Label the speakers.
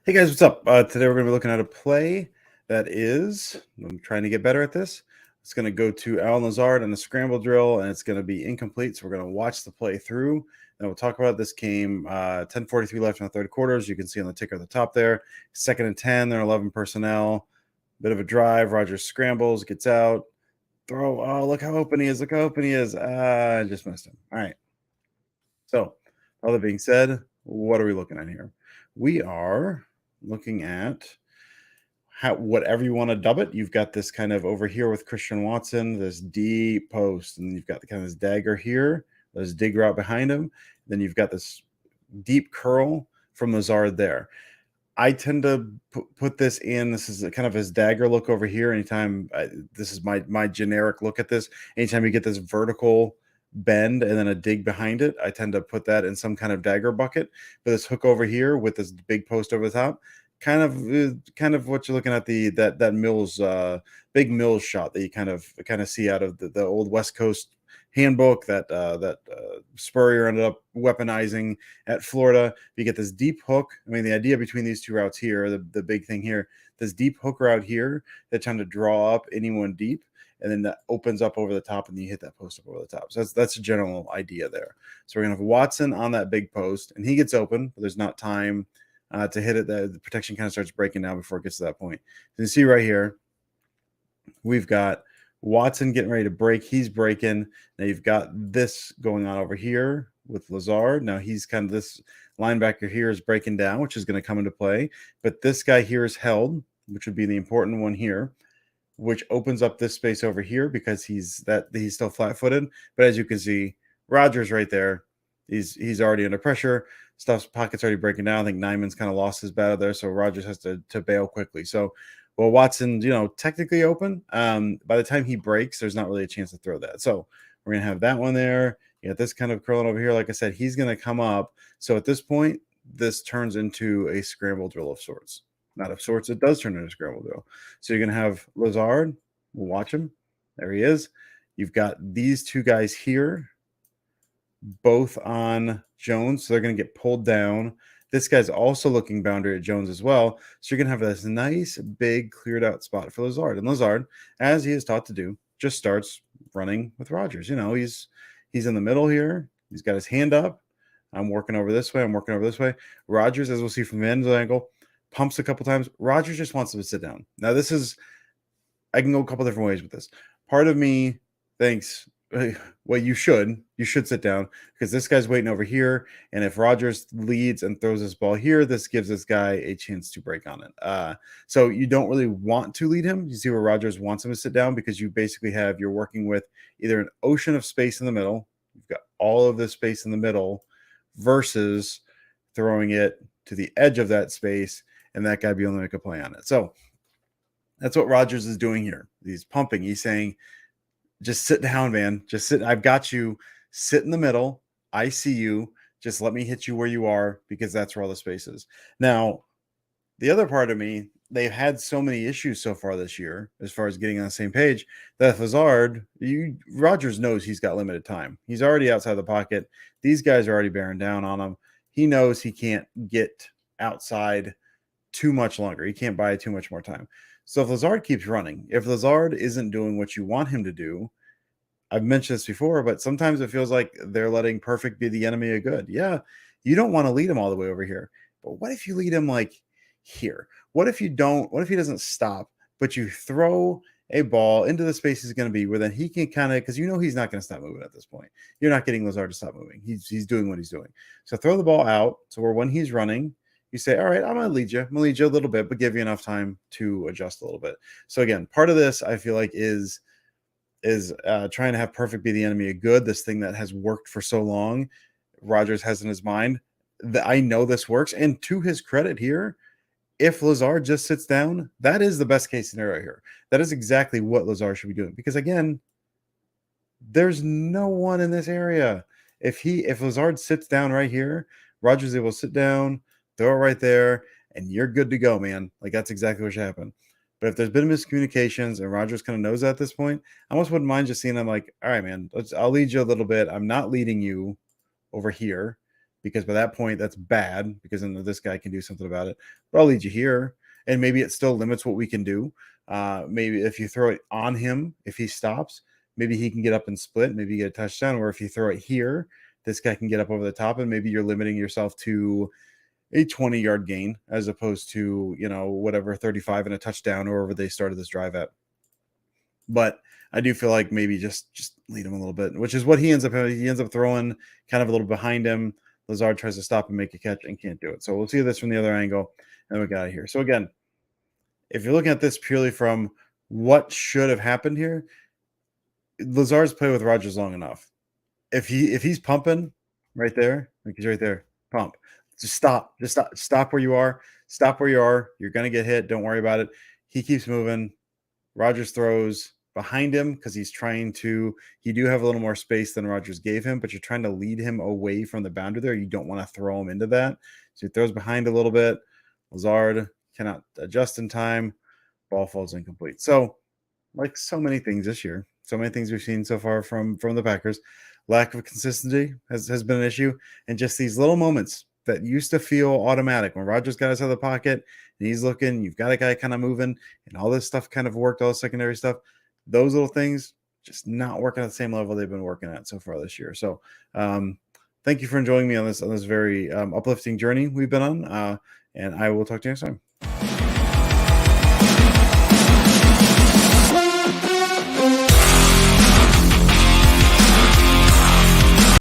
Speaker 1: Hey guys, what's up? Today we're going to be looking at a play that is, I'm trying to get better at this. It's going to go to Alan Lazard and a scramble drill, and it's going to be incomplete. So we're going to watch the play through. Then we'll talk about this game. 10:43 left in the third quarter, as you can see on the ticker at the top there. Second and 10, they're 11 personnel. Bit of a drive. Rodgers scrambles, gets out. Throw. Oh, look how open he is. Look how open he is. I just missed him. All right. So, all that being said, what are we looking at here? We are looking at how whatever you want to dub it. You've got this kind of over here with Christian Watson, this deep post, and you've got the kind of this dagger here, this dig route behind him. Then you've got this deep curl from Lazard there. I tend to put this in. This is kind of his dagger look over here. Anytime this is my generic look at this. Anytime you get this vertical bend and then a dig behind it, I tend to put that in some kind of dagger bucket. But this hook over here with this big post over the top, kind of what you're looking at, that Mills big Mills shot that you kind of see out of the old West Coast handbook that Spurrier ended up weaponizing at Florida. You get this deep hook. I mean, the idea between these two routes here, the big thing here, this deep hook route here, they're trying to draw up anyone deep, and then that opens up over the top, and you hit that post up over the top. So that's a general idea there. So we're gonna have Watson on that big post, and he gets open, but there's not time to hit it. The protection kind of starts breaking down before it gets to that point. So you see right here, we've got Watson getting ready to break. He's breaking. Now you've got this going on over here with Lazard. Now he's kind of, this linebacker here is breaking down, which is going to come into play. But this guy here is held, which would be the important one here, which opens up this space over here because he's still flat-footed. But as you can see, Rodgers right there, he's already under pressure. Stuff's pocket's already breaking down. I think Nyman's kind of lost his battle there, so Rodgers has to bail quickly. So, well, Watson, technically open. By the time he breaks, there's not really a chance to throw that. So we're going to have that one there. You got this kind of curling over here. Like I said, he's going to come up. So at this point, this turns into a scramble drill of sorts. Not of sorts. It does turn into a scramble drill. So you're going to have Lazard. We'll watch him. There he is. You've got these two guys here, both on Jones. So they're going to get pulled down. This guy's also looking boundary at Jones as well. So you're going to have this nice, big, cleared out spot for Lazard. And Lazard, as he is taught to do, just starts running with Rodgers. He's in the middle here. He's got his hand up. I'm working over this way. I'm working over this way. Rodgers, as we'll see from the end angle, pumps a couple times. Rodgers just wants him to sit down. Now, I can go a couple different ways with this. Part of me thinks, well, you should sit down because this guy's waiting over here. And if Rodgers leads and throws this ball here, this gives this guy a chance to break on it. So you don't really want to lead him. You see where Rodgers wants him to sit down because you basically you're working with either an ocean of space in the middle. You've got all of this space in the middle versus throwing it to the edge of that space and that guy be able to make a play on it. So that's what Rodgers is doing here. He's pumping. He's saying, just sit down, man. Just sit. I've got you. Sit in the middle. I see you. Just let me hit you where you are because that's where all the space is. Now, the other part of me, they've had so many issues so far this year as far as getting on the same page that Lazard, Rodgers knows he's got limited time. He's already outside the pocket. These guys are already bearing down on him. He knows he can't get outside too much longer. He can't buy too much more time. So if Lazard keeps running, if Lazard isn't doing what you want him to do, I've mentioned this before, but sometimes it feels like they're letting perfect be the enemy of good. Yeah, you don't want to lead him all the way over here. But what if you lead him like here? What if he doesn't stop, but you throw a ball into the space he's going to be where then he can kind of, because he's not going to stop moving at this point. You're not getting Lazard to stop moving. He's doing what he's doing. So throw the ball out. So where when he's running, you say, all right, I'm going to lead you. I'm going to lead you a little bit, but give you enough time to adjust a little bit. So again, part of this I feel like is trying to have perfect be the enemy of good. This thing that has worked for so long, Rodgers has in his mind that I know this works. And to his credit here, if Lazard just sits down, that is the best case scenario here. That is exactly what Lazard should be doing. Because again, there's no one in this area. If Lazard sits down right here, Rodgers is able to sit down, throw it right there, and you're good to go, man. Like that's exactly what should happen. But if there's been miscommunications and Rodgers kind of knows that at this point, I almost wouldn't mind just seeing them like, all right, man, I'll lead you a little bit. I'm not leading you over here. because by that point that's bad because then this guy can do something about it. But I'll lead you here, and maybe it still limits what we can do. Maybe if you throw it on him, if he stops, maybe he can get up and split. Maybe you get a touchdown. Or if you throw it here, this guy can get up over the top, and maybe you're limiting yourself to a 20-yard gain as opposed to, whatever, 35 and a touchdown, or wherever they started this drive at. But I do feel like maybe just lead him a little bit, which is what he ends up throwing kind of a little behind him. Lazard tries to stop and make a catch and can't do it. So we'll see this from the other angle, and we got it here. So again, if you're looking at this purely from what should have happened here, Lazard's played with Rodgers long enough. If he's pumping right there, like he's right there, pump. Just stop. Stop where you are. Stop where you are. You're gonna get hit. Don't worry about it. He keeps moving. Rodgers throws behind him because he do have a little more space than Rodgers gave him, but you're trying to lead him away from the boundary there. You don't want to throw him into that. So he throws behind a little bit. Lazard cannot adjust in time. Ball falls incomplete. So, like so many things this year, so many things we've seen so far from the Packers, lack of consistency has been an issue. And just these little moments that used to feel automatic when Rodgers got us out of the pocket and he's looking, you've got a guy kind of moving and all this stuff kind of worked, all the secondary stuff. Those little things just not working at the same level they've been working at so far this year. So thank you for joining me on this very uplifting journey we've been on. And I will talk to you next time.